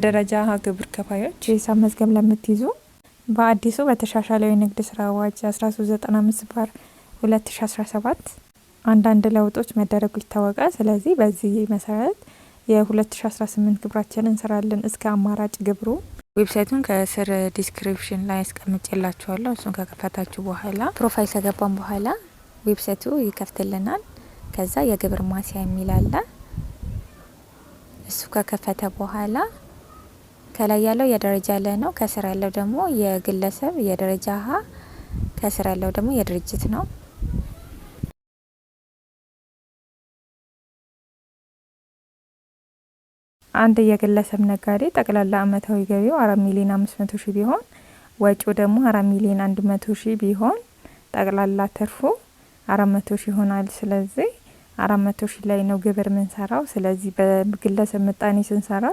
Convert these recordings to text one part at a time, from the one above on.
ደረጃ ሀ ግብር ከፋዮች የሂሳብ መዝገብ ለምትይዙ በአዲሱ በተሻሻለው የንግድ ስራ አዋጅ 1395/2017 አንዳንድ ለውጦች መደረጉ ይታወቃል። ስለዚህ በዚህ መሰረት የ2018 ግብራችንን እንሰራለን። እስከ አማራጭ ግብሩ ዌብሳይቱን ከስር ዲስክሪፕሽን ላይ አስቀምጬላችኋለሁ። እሱን ከከፈታችሁ በኋላ ፕሮፋይል ከገባን በኋላ ዌብሳይቱ ይከፍትልናል። ከዛ የግብር ማስያ የሚል አለ። እሱ ከከፈተ በኋላ ከላይ ያለው የደረጃ ለ ነው። ከስር ያለው ደግሞ የግለሰብ የደረጃ ሀ፣ ከስር ያለው ደግሞ የድርጅት ነው። አንድ የግለሰብ ነጋዴ ጠቅላላ አመታዊ ገቢው 4,500,000 ቢሆን ወጪው ደግሞ 4,100,000 ቢሆን ጠቅላላ ትርፉ 400,000 ይሆናል። ስለዚህ 400,000 ላይ ነው ግብር ምንሰራው። ስለዚህ በግለሰብ ምጣኔ ስንሰራ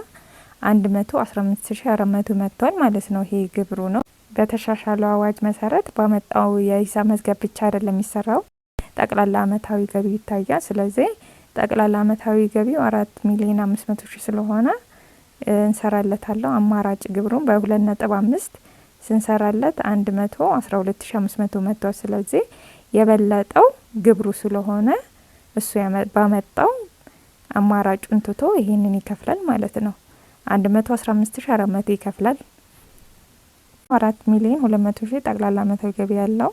115,400 መጥቷል ማለት ነው። ይሄ ግብሩ ነው። በተሻሻለው አዋጅ መሰረት ባመጣው የሂሳብ መዝገብ ብቻ አይደለም የሚሰራው፣ ጠቅላላ አመታዊ ገቢ ይታያል። ስለዚህ ጠቅላላ አመታዊ ገቢው 4,500,000 ስለሆነ እንሰራለታለሁ። አማራጭ ግብሩን በ2.5 ስንሰራለት 112,500 መጥቷል። ስለዚህ የበለጠው ግብሩ ስለሆነ እሱ ባመጣው አማራጩን ትቶ ይሄንን ይከፍላል ማለት ነው። 115,400 ይከፍላል። 4,200,000 ጠቅላላ አመታዊ ገቢ ያለው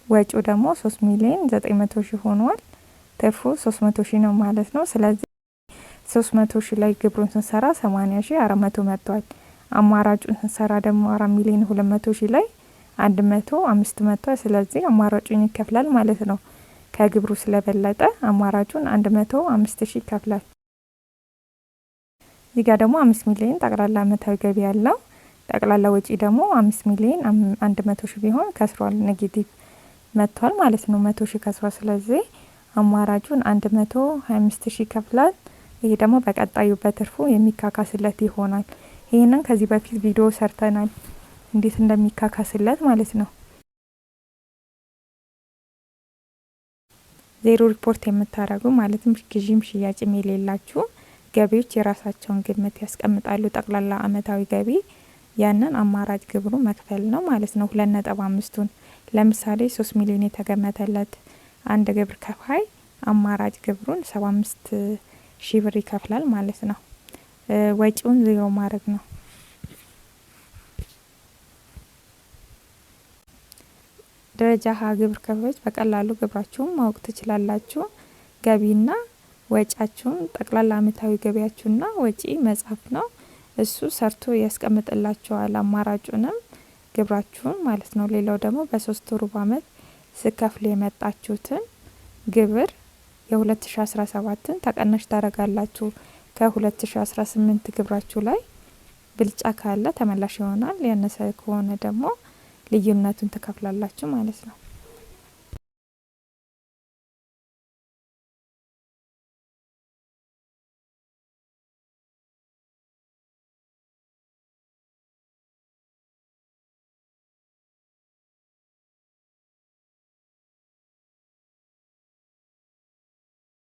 ወጪው ደግሞ 3,900,000 ሆኗል። ትርፉ 300,000 ነው ማለት ነው። ስለዚህ 300,000 ላይ ግብሩን ስንሰራ 80,400 መጥቷል። አማራጩን ስንሰራ ደግሞ 4,200,000 ላይ 105 መጥቷል። ስለዚህ አማራጩን ይከፍላል ማለት ነው። ከግብሩ ስለበለጠ አማራጩን 105,000 ይከፍላል። እዚህ ጋር ደግሞ 5,000,000 ጠቅላላ አመታዊ ገቢ ያለው ጠቅላላ ወጪ ደግሞ 5,100,000 ቢሆን ከስሯል፣ ኔጌቲቭ መጥቷል ማለት ነው። 100,000 ከስሯል። ስለዚህ አማራጩን 125,000 ይከፍላል። ይሄ ደግሞ በቀጣዩ በትርፉ የሚካካስለት ይሆናል። ይሄንን ከዚህ በፊት ቪዲዮ ሰርተናል እንዴት እንደሚካካስለት ማለት ነው። ዜሮ ሪፖርት የምታረጉ ማለትም ግዢም ሽያጭም የሌላችሁ ገቢዎች የራሳቸውን ግምት ያስቀምጣሉ። ጠቅላላ አመታዊ ገቢ ያንን አማራጭ ግብሩ መክፈል ነው ማለት ነው። 2.5ቱን ለምሳሌ 3 ሚሊዮን የተገመተለት አንድ ግብር ከፋይ አማራጭ ግብሩን 75,000 ብር ይከፍላል ማለት ነው። ወጪውን ዜሮ ማድረግ ነው። ደረጃ ሀ ግብር ከፋዮች በቀላሉ ግብራችሁን ማወቅ ትችላላችሁ። ገቢና ወጪያችሁን ጠቅላላ አመታዊ ገቢያችሁና ወጪ መጻፍ ነው። እሱ ሰርቶ ያስቀምጥላችኋል አማራጩንም ግብራችሁን ማለት ነው። ሌላው ደግሞ በ3 ሩብ አመት ስከፍሉ የመጣችሁትን ግብር የ2017ን ተቀናሽ ታረጋላችሁ። ከ2018 ግብራችሁ ላይ ብልጫ ካለ ተመላሽ ይሆናል። ያነሰ ከሆነ ደግሞ ልዩነቱን ትከፍላላችሁ ማለት ነው።